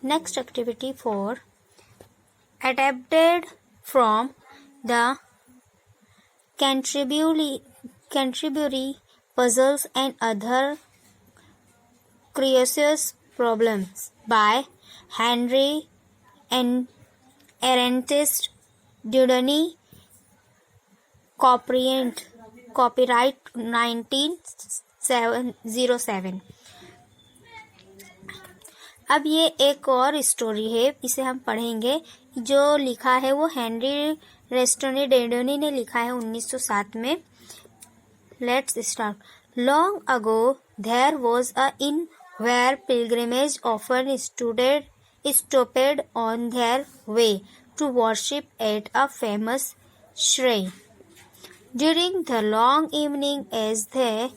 Next activity 4. Adapted from the Canterbury Puzzles and Other Curious Problems by Henry and Ernest Dudley. Copyright 1907. अब ये एक और story है, इसे हम पढ़ेंगे। जो लिखा है वो हेनरी रेस्टोनी डेडोनी ने लिखा है 1907 में। Let's start. Long ago there was a inn where pilgrimage often stopped on their way to worship at a famous shrine. During the long evening, as they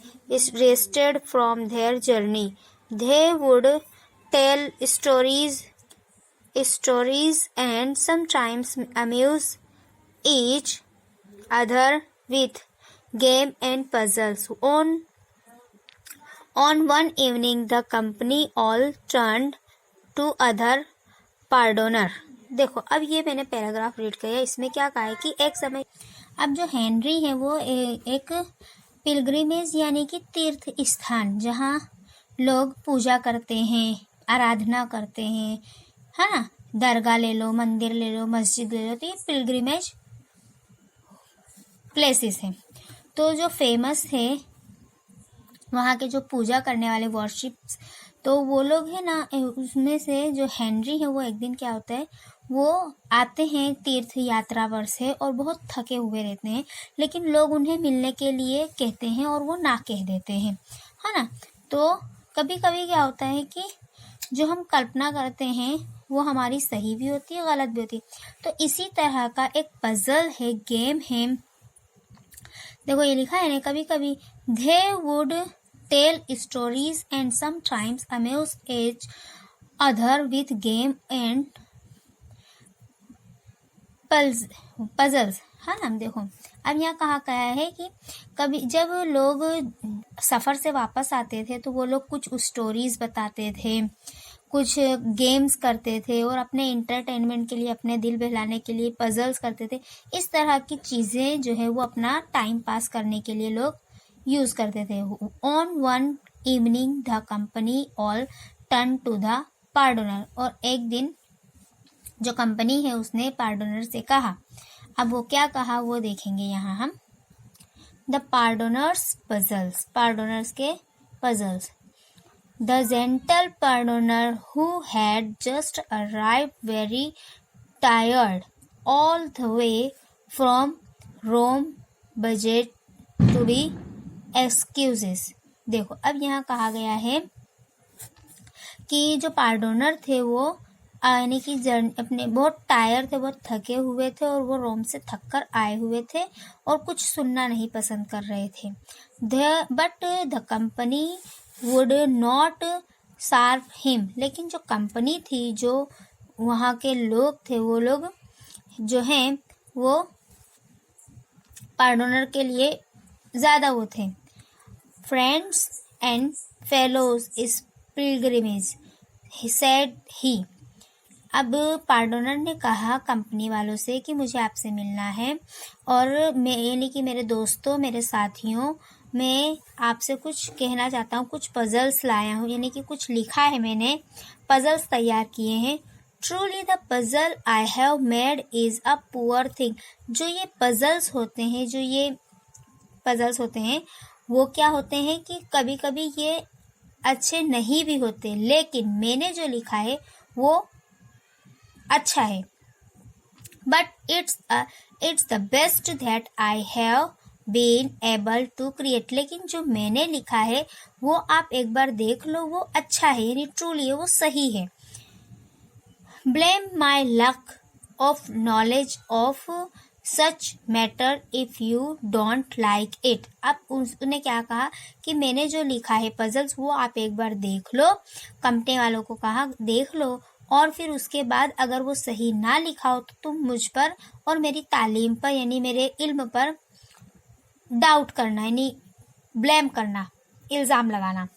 rested from their journey, they would tell stories and sometimes amuse each other with game and puzzles. On one evening, the company all turned to other pardoner. देखो, अब ये मैंने paragraph read किया। इसमें क्या कहा है कि एक समय, अब जो हेनरी है वो एक पिलग्रिमेज यानी कि तीर्थ स्थान, जहाँ लोग पूजा करते हैं, आराधना करते हैं, है ना। दरगाह ले लो, मंदिर ले लो, मस्जिद ले लो, तो ये पिलग्रिमेज प्लेसेस हैं। तो जो फेमस है वहाँ के जो पूजा करने वाले वर्शिप्स, तो वो लोग है ना, उसमें से जो हेनरी है वो एक दिन क्या होता है, वो आते हैं तीर्थ यात्रा पर से और बहुत थके हुए रहते हैं, लेकिन लोग उन्हें मिलने के लिए कहते हैं और वो ना कह देते हैं, है ना। तो कभी कभी क्या होता है कि जो हम कल्पना करते हैं वो हमारी सही भी होती है, गलत भी होती है। तो इसी तरह का एक पजल है, गेम है। देखो ये लिखा है ना, कभी कभी they would tell stories and sometimes amuse each other with game and puzzles, है ना। देखो अब यहाँ कहा गया है कि कभी जब लोग सफ़र से वापस आते थे तो वो लोग कुछ स्टोरीज बताते थे, कुछ गेम्स करते थे और अपने इंटरटेनमेंट के लिए, अपने दिल बहलाने के लिए पजल्स करते थे। इस तरह की चीज़ें जो है वो अपना टाइम पास करने के लिए लोग यूज़ करते थे। On one evening the company all turn to the pardoner, और एक दिन जो कंपनी है उसने पार्डोनर से कहा। अब वो क्या कहा वो देखेंगे यहाँ हम। द पार्डोनर्स पजल्स, पार्डोनर्स के puzzles. The gentle pardoner who had just arrived very tired all the way from Rome begged to be excuses. देखो अब यहाँ कहा गया है कि जो पार्डोनर थे वो यानी कि अपने बहुत टायर थे, बहुत थके हुए थे और वो रोम से थक कर आए हुए थे और कुछ सुनना नहीं पसंद कर रहे थे। But the company would not serve him, लेकिन जो कंपनी थी, जो वहाँ के लोग थे, वो लोग जो हैं वो पार्डोनर के लिए ज़्यादा वो थे। Friends and fellows is pilgrimage said he. अब पार्डोनर ने कहा कंपनी वालों से कि मुझे आपसे मिलना है और मैं यानी कि मेरे दोस्तों, मेरे साथियों, मैं आपसे कुछ कहना चाहता हूँ, कुछ पजल्स लाया हूँ, यानी कि कुछ लिखा है मैंने, पजल्स तैयार किए हैं। Truly the puzzle I have made is a poor thing. जो ये पजल्स होते हैं, जो ये पजल्स होते हैं वो क्या होते हैं कि कभी कभी ये अच्छे नहीं भी होते, लेकिन मैंने जो लिखा है वो अच्छा है। But it's the best that I have been able to create. लेकिन जो मैंने लिखा है वो आप एक बार देख लो, वो अच्छा है, यानी ट्रूली है, वो सही है। Blame my luck of knowledge of such matter if you don't like it. अब उसने क्या कहा कि मैंने जो लिखा है पजल्स वो आप एक बार देख लो, कंपनी वालों को कहा देख लो, और फिर उसके बाद अगर वो सही ना लिखा हो तो तुम मुझ पर और मेरी तालीम पर यानी मेरे इल्म पर डाउट करना, यानी ब्लेम करना, इल्ज़ाम लगाना।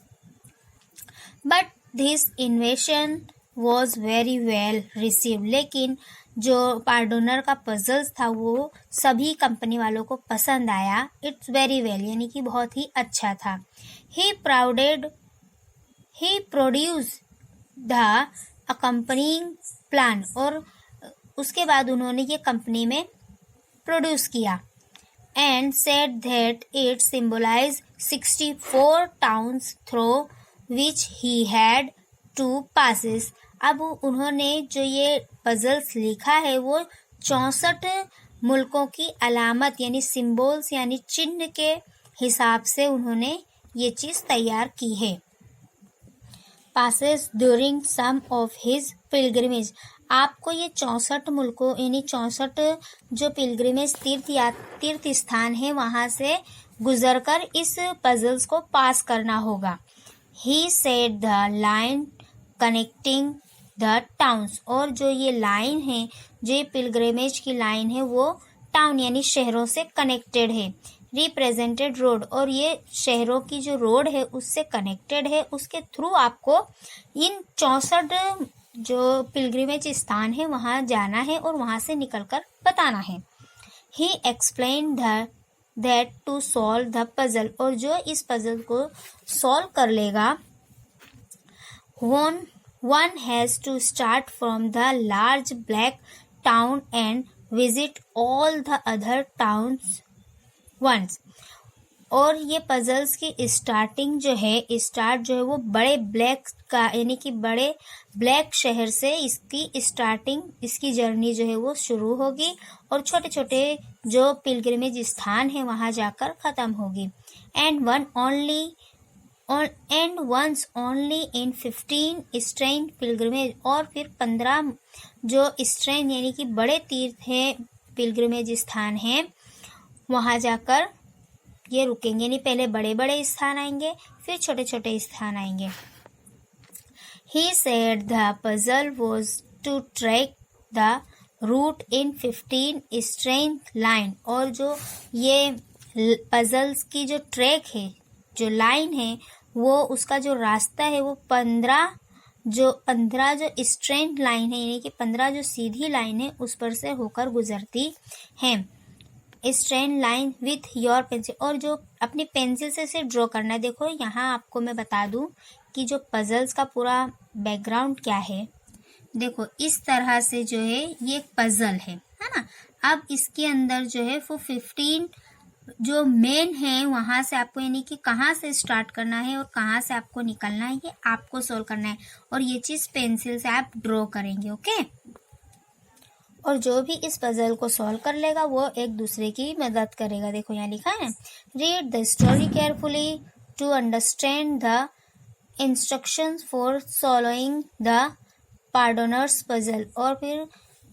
But this इन्वेशन was very well received, लेकिन जो पार्डोनर का पजल्स था वो सभी कंपनी वालों को पसंद आया। इट्स वेरी वेल यानी कि बहुत ही अच्छा था। He produce the accompanying plan, और उसके बाद उन्होंने ये कंपनी में प्रोड्यूस किया। And said that it symbolise 64 towns through which he had to passes. अब उन्होंने जो ये पजल्स लिखा है वो 64 मुल्कों की अलामत यानी सिम्बल्स यानी चिन्ह के हिसाब से उन्होंने ये चीज़ तैयार की है। Passes during some of his pilgrimage, आपको ये 64 मुल्कों यानी 64 जो पिलग्रिमेज तीर्थ स्थान है वहाँ से गुजरकर इस पजल्स को पास करना होगा। ही said the line connecting the towns, और जो ये लाइन है, जो ये पिलग्रिमेज की लाइन है वो टाउन यानी शहरों से कनेक्टेड है। रिप्रेजेंटेड रोड, और ये शहरों की जो रोड है उससे कनेक्टेड है, उसके थ्रू आपको इन 64 जो पिलग्रिमेज स्थान है वहाँ जाना है और वहाँ से निकलकर बताना है। He explain that to solve the puzzle, और जो इस पजल को सॉल्व कर लेगा one has to start from the large black town and visit all the other towns once। और ये पजल्स की स्टार्टिंग जो है वो बड़े ब्लैक का यानी कि बड़े ब्लैक शहर से इसकी स्टार्टिंग, इसकी जर्नी जो है वो शुरू होगी और छोटे छोटे जो पिलग्रिमेज स्थान है वहाँ जाकर ख़त्म होगी। And once only in 15 strain pilgrimage, और फिर 15 जो स्ट्रेन यानी कि बड़े तीर्थ हैं पिलग्रिमेज स्थान हैं वहाँ जाकर ये रुकेंगे नहीं। पहले बड़े बड़े स्थान आएंगे फिर छोटे छोटे स्थान आएंगे। He said the puzzle was to track the route in 15 strength line, और जो ये पजल्स की जो ट्रैक है, जो लाइन है, वो उसका जो रास्ता है वो 15 जो स्ट्रेंथ लाइन है यानी कि 15 जो सीधी लाइन है उस पर से होकर गुजरती है। Strain line with your pencil, और जो अपनी पेंसिल से इसे ड्रॉ करना है। देखो यहाँ आपको मैं बता दूं कि जो पजल्स का पूरा बैकग्राउंड क्या है। देखो इस तरह से जो है ये एक पजल है ना। अब इसके अंदर जो है वो 15 जो मेन है वहाँ से आपको यानी कि कहाँ से स्टार्ट करना है और कहाँ से आपको निकलना है ये आपको सोल्व करना है, और ये चीज़ पेंसिल से आप ड्रॉ करेंगे। ओके, और जो भी इस पजल को सॉल्व कर लेगा वो एक दूसरे की मदद करेगा। देखो यहाँ लिखा है, read the story carefully to understand the instructions for solving the pardoner's puzzle. और फिर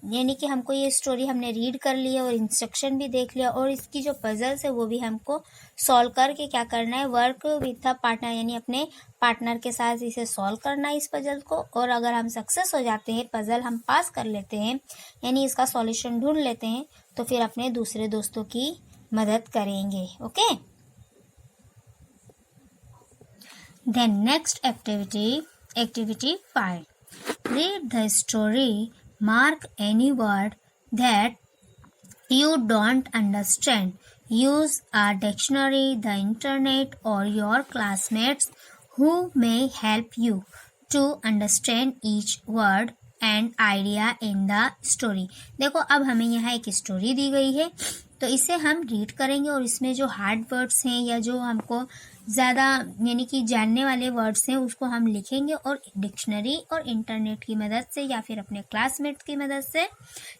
यानी कि हमको ये स्टोरी हमने रीड कर लिया और इंस्ट्रक्शन भी देख लिया, और इसकी जो पजल्स है वो भी हमको सॉल्व करके क्या करना है, वर्क विथ द पार्टनर यानी अपने पार्टनर के साथ इसे सॉल्व करना है इस पजल को। और अगर हम सक्सेस हो जाते हैं, पजल हम पास कर लेते हैं यानी इसका सॉल्यूशन ढूंढ लेते हैं, तो फिर अपने दूसरे दोस्तों की मदद करेंगे। Okay, then next activity 5, read the story, mark any word that you don't understand. Use a dictionary, the internet, or your classmates who may help you to understand each word and idea in the story. देखो अब हमें यहाँ एक story दी गई है तो इसे हम रीड करेंगे और इसमें जो हार्ड वर्ड्स हैं या जो हमको ज़्यादा यानी कि जानने वाले वर्ड्स हैं उसको हम लिखेंगे और डिक्शनरी और इंटरनेट की मदद से या फिर अपने क्लासमेट्स की मदद से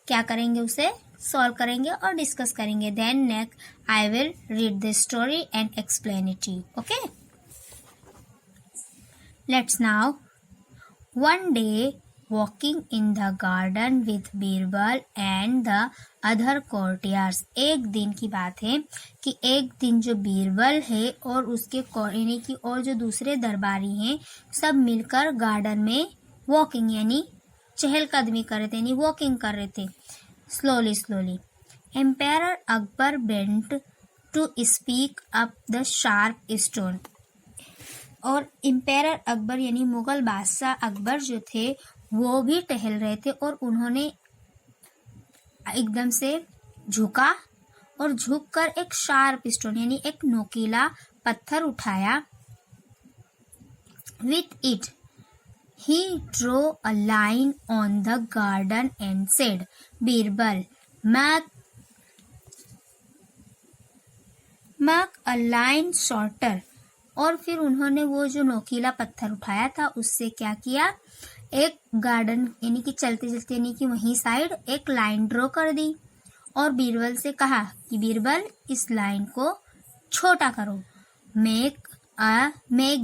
क्या करेंगे, उसे सॉल्व करेंगे और डिस्कस करेंगे। Then next I will read the story and explain it you. Okay, let's now. One day walking in the garden with Birbal and the other courtiers। एक दिन की बात है कि एक दिन जो बीरबल है और उसके यानी कि और जो दूसरे दरबारी हैं सब मिलकर गार्डन में वॉकिंग यानी चहलकदमी कर रहे थे यानी वॉकिंग कर रहे थे slowly. Emperor Akbar bent to speak up the sharp stone. और एम्पायर अकबर यानी मुगल बादशाह अकबर जो थे वो भी टहल रहे थे और उन्होंने एकदम से झुका और झुककर एक शार्प स्टोन यानी एक नोकीला पत्थर उठाया। With it, he drew a line on the garden and said, "Birbal, make a line shorter." और फिर उन्होंने वो जो नोकीला पत्थर उठाया था उससे क्या किया, एक गार्डन यानी कि चलते चलते यानी कि वहीं साइड एक लाइन ड्रॉ कर दी और बीरबल से कहा कि बीरबल इस लाइन को छोटा करो। मेक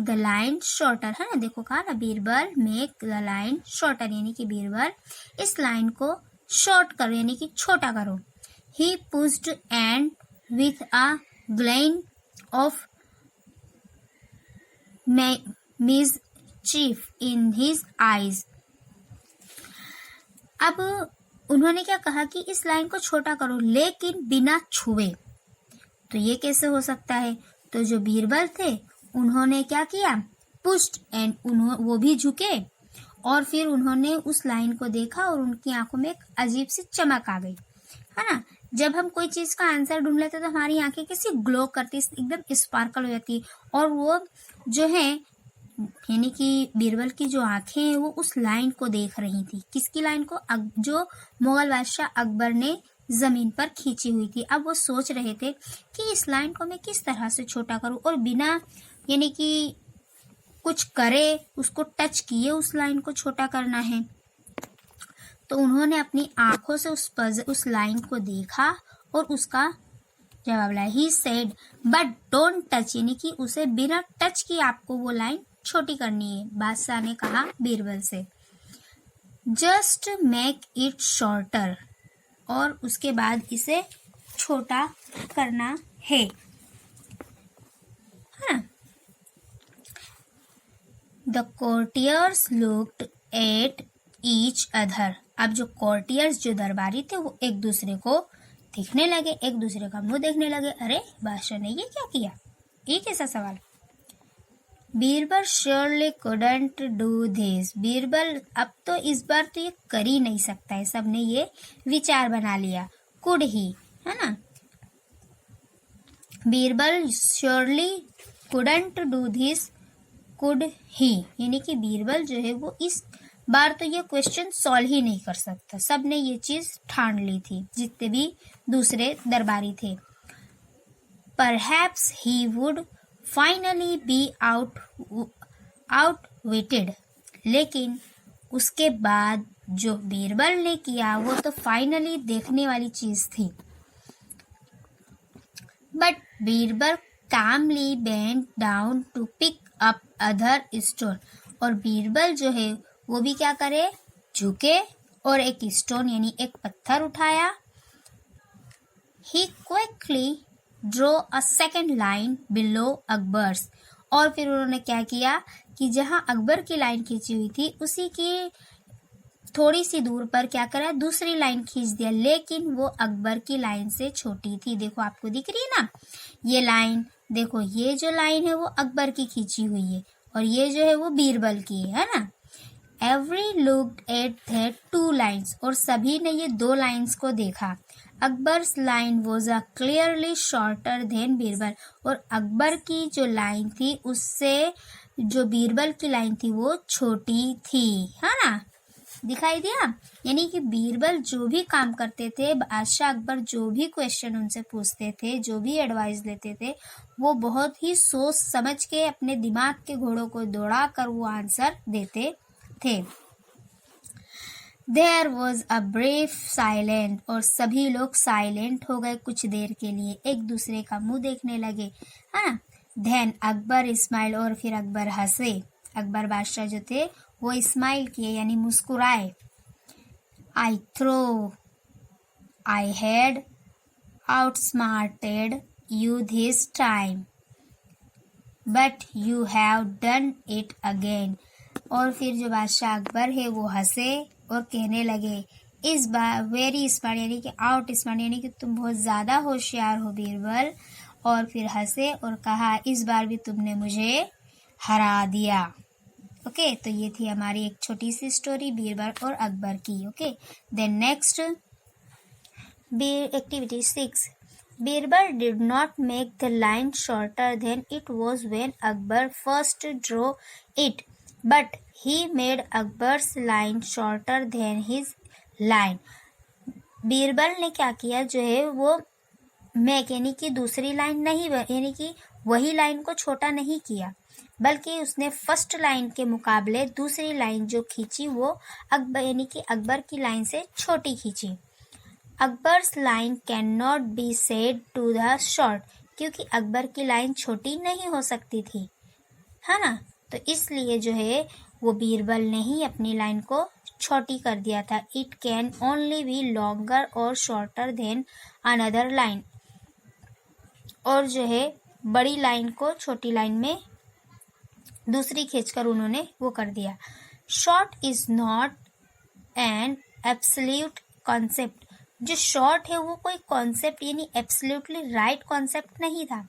द लाइन शॉर्टर, है ना, देखो कहा ना, Birbal make the line shorter यानी कि बीरबल इस लाइन को शॉर्ट करो यानी कि छोटा करो। He pushed and with a glen of mischief in his eyes. अब उन्होंने क्या कहा कि इस लाइन को छोटा करो लेकिन बिना छुए। तो ये कैसे हो सकता है? तो जो बीरबल थे उन्होंने क्या किया, पुश्ड एंड वो भी झुके और फिर उन्होंने उस लाइन को देखा और उनकी आंखों में एक अजीब सी चमक आ गई, है ना। जब हम कोई चीज का आंसर ढूंढ लेते तो हमारी आंखें कैसी ग्लो करती, एकदम स्पार्कल हो जाती और वो जो है यानी कि बीरबल की जो आंखें हैं वो उस लाइन को देख रही थी। किसकी लाइन को? जो मुगल बादशाह अकबर ने जमीन पर खींची हुई थी। अब वो सोच रहे थे कि इस लाइन को मैं किस तरह से छोटा करूं और बिना यानी कि कुछ करे उसको टच किए उस लाइन को छोटा करना है। तो उन्होंने अपनी आंखों से उस लाइन को देखा और उसका जवाब लाया। He said but don't touch, यानी कि उसे बिना टच किए आपको वो लाइन छोटी करनी है। बादशाह ने कहा बीरबल से, जस्ट मेक इट शॉर्टर, और उसके बाद इसे छोटा करना है। हाँ। The courtiers looked at each other. अब जो कोर्टियर्स जो दरबारी थे वो एक दूसरे को देखने लगे, एक दूसरे का मुंह देखने लगे। अरे बादशाह ने ये क्या किया, ये कैसा सवाल। Birbal surely couldn't do this. Birbal अब तो इस बार तो ये कर ही नहीं सकता है। सबने ये विचार बना लिया, कुड ही, है ना। Birbal surely couldn't do this, could he, यानी कि बीरबल जो है वो इस बार तो ये क्वेश्चन सॉल्व ही नहीं कर सकता। सबने ये चीज ठान ली थी, जितने भी दूसरे दरबारी थे। Perhaps he would finally be outwitted, लेकिन उसके बाद जो बीरबल ने किया वो तो फाइनली देखने वाली चीज थी। But Birbal calmly bent down to pick up other stone, और बीरबल जो है वो भी क्या करे, झुके और एक स्टोन यानी एक पत्थर उठाया। He quickly draw a second line below Akbar's, और फिर उन्होंने क्या किया कि जहां अकबर की लाइन खींची हुई थी उसी की थोड़ी सी दूर पर क्या करा, दूसरी लाइन खींच दिया, लेकिन वो अकबर की लाइन से छोटी थी। देखो आपको दिख रही है ना ये लाइन, देखो ये जो लाइन है वो अकबर की खींची हुई है और ये जो है वो बीरबल की है ना। Every looked at the two lines, और सभी ने ये दो लाइन्स को देखा। Akbar's line was a clearly shorter than Birbal, और अकबर की जो लाइन थी उससे जो बीरबल की लाइन थी वो छोटी थी, है ना। दिखाई दिया, यानी कि बीरबल जो भी काम करते थे, बादशाह अकबर जो भी क्वेश्चन उनसे पूछते थे, जो भी एडवाइस लेते थे, वो बहुत ही सोच समझ के अपने दिमाग के घोड़ों को दौड़ा कर वो आंसर देते थे। There was a brief silence, और सभी लोग साइलेंट हो गए कुछ देर के लिए, एक दूसरे का मुंह देखने लगे, हाँ। Then अकबर स्माइल, और फिर अकबर हंसे। अकबर बादशाह जो थे वो स्माइल किए यानी मुस्कुराए। I had outsmarted you this time, but you have done it again, और फिर जो बादशाह अकबर है वो हंसे और कहने लगे, इस बार वेरी स्मार्ट यानी कि आउट स्मार्ट यानी कि तुम बहुत ज्यादा होशियार हो बीरबल, और फिर हंसे और कहा, इस बार भी तुमने मुझे हरा दिया। ओके, तो ये थी हमारी एक छोटी सी स्टोरी बीरबल और अकबर की। Okay, then next activity 6. Birbal did not make the line shorter than it was when Akbar first drew it, but he made Akbar's line shorter than his line. Birbal ने क्या किया, जो है वो मैक यानी कि दूसरी लाइन नहीं, यानी कि वही लाइन को छोटा नहीं किया, बल्कि उसने फर्स्ट लाइन के मुकाबले दूसरी लाइन जो खींची वो अकबर यानी कि अकबर की लाइन से छोटी खींची। Akbar's line can not be said to the short, क्योंकि अकबर की लाइन छोटी नहीं हो सकती थी, है ना। तो इसलिए जो है वो बीरबल ने ही अपनी लाइन को छोटी कर दिया था। It can only B longer और शॉर्टर देन अनदर लाइन, और जो है बड़ी लाइन को छोटी लाइन में दूसरी खींचकर उन्होंने वो कर दिया। Short is not an absolute concept, जो शॉर्ट है वो कोई कॉन्सेप्ट यानी एब्सोल्युटली राइट कॉन्सेप्ट नहीं था।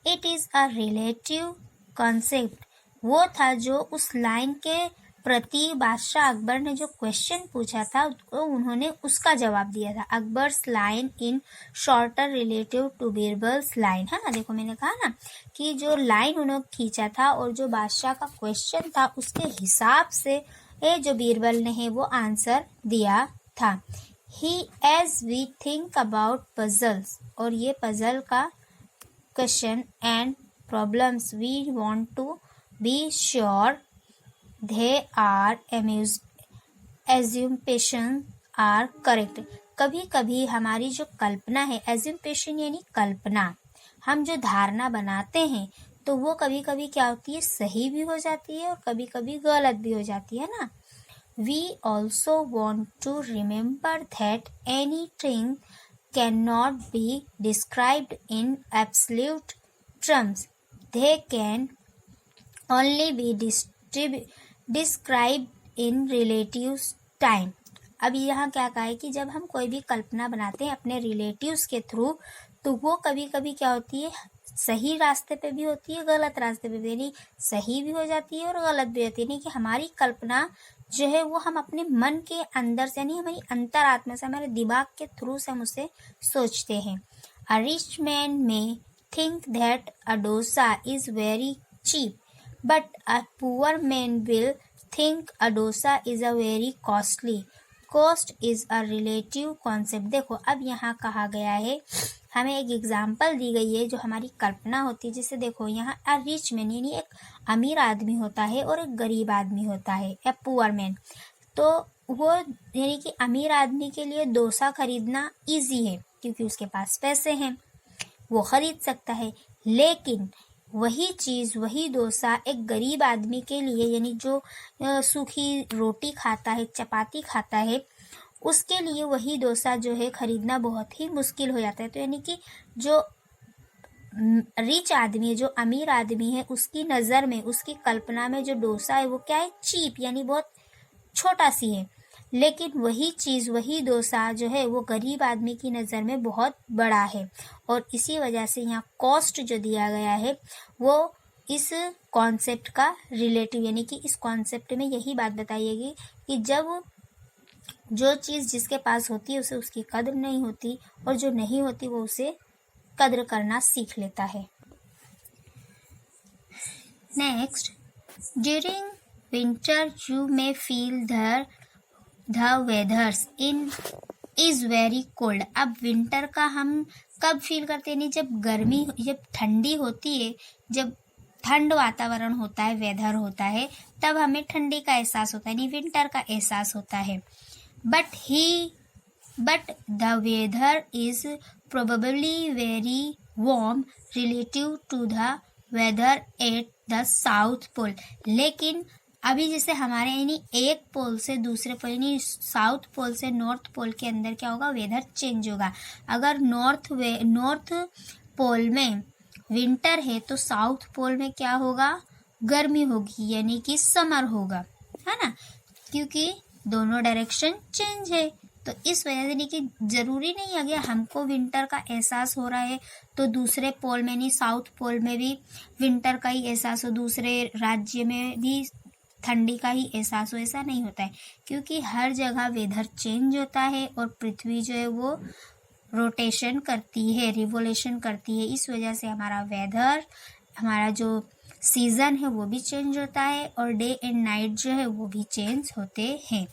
It is a relative concept, वो था जो उस लाइन के प्रति बादशाह अकबर ने जो क्वेश्चन पूछा था तो उन्होंने उसका जवाब दिया था। Akbar's line in shorter relative to Birbal's line, है ना। देखो मैंने कहा ना कि जो लाइन उन्होंने खींचा था और जो बादशाह का क्वेश्चन था उसके हिसाब से ये जो बीरबल ने है वो आंसर दिया था। He as we think about puzzles, और ये पजल का question and problems we want to be sure they are assumption are correct. कभी कभी हमारी जो कल्पना है, assumption यानी कल्पना, हम जो धारणा बनाते हैं तो वो कभी कभी क्या होती है, सही भी हो जाती है और कभी कभी गलत भी हो जाती है ना। We also want to remember that anything cannot be described in absolute terms. They can only be describe in relative time. अब यहाँ क्या कहा है कि जब हम कोई भी कल्पना बनाते हैं अपने रिलेटिव्स के थ्रू, तो वो कभी कभी क्या होती है, सही रास्ते पे भी होती है, गलत रास्ते पे भी, यानी सही भी हो जाती है और गलत भी होती है। यानी कि हमारी कल्पना जो है वो हम अपने मन के अंदर से, यानी हमारी अंतरात्मा से, हमारे दिमाग के थ्रू से हम उसे सोचते हैं। A rich man may think that a dosa is very cheap, but a poor man will think a dosa is a very costly. Cost is a relative concept. देखो अब यहाँ कहा गया है, हमें एक एग्जाम्पल दी गई है जो हमारी कल्पना होती है। जैसे देखो यहाँ अ रिच मैन यानी एक अमीर आदमी होता है और एक गरीब आदमी होता है, या पुअर मैन। तो वो यानी कि अमीर आदमी के लिए डोसा खरीदना इजी है क्योंकि उसके पास पैसे हैं, वो खरीद सकता है। लेकिन वही चीज़, वही डोसा एक गरीब आदमी के लिए, यानी जो सूखी रोटी खाता है, चपाती खाता है, उसके लिए वही डोसा जो है खरीदना बहुत ही मुश्किल हो जाता है। तो यानी कि जो रिच आदमी है, जो अमीर आदमी है, उसकी नज़र में, उसकी कल्पना में जो डोसा है वो क्या है, चीप यानी बहुत छोटा सी है। लेकिन वही चीज़, वही डोसा जो है वो गरीब आदमी की नज़र में बहुत बड़ा है। और इसी वजह से यहाँ कॉस्ट जो दिया गया है वो इस कॉन्सेप्ट का रिलेटिव, यानी कि इस कॉन्सेप्ट में यही बात बताइएगी कि जब जो चीज़ जिसके पास होती है उसे उसकी कद्र नहीं होती, और जो नहीं होती वो उसे कद्र करना सीख लेता है। Next, during winter you may feel the weathers in is very cold. अब विंटर का हम कब फील करते हैं, नहीं जब गर्मी, जब ठंडी होती है, जब ठंड वातावरण होता है, वेदर होता है, तब हमें ठंडी का एहसास होता है, नहीं विंटर का एहसास होता है। But the weather is probably very warm relative to the weather at the South Pole. लेकिन अभी जैसे हमारे यानी एक पोल से दूसरे पोल, यानी साउथ पोल से नॉर्थ पोल के अंदर क्या होगा, वेदर चेंज होगा। अगर नॉर्थ पोल में विंटर है तो साउथ पोल में क्या होगा, गर्मी होगी, यानी कि समर होगा, है ना, क्योंकि दोनों डायरेक्शन चेंज है। तो इस वजह से यानी कि जरूरी नहीं है अगर हमको विंटर का एहसास हो रहा है तो दूसरे पोल में, नहीं साउथ पोल में भी विंटर का ही एहसास हो, दूसरे राज्य में भी ठंडी का ही एहसास हो, ऐसा नहीं होता है, क्योंकि हर जगह वेदर चेंज होता है और पृथ्वी जो है वो रोटेशन करती है, रिवोल्यूशन करती है। इस वजह से हमारा वेदर, हमारा जो सीज़न है वो भी चेंज होता है और डे एंड नाइट जो है वो भी चेंज होते हैं।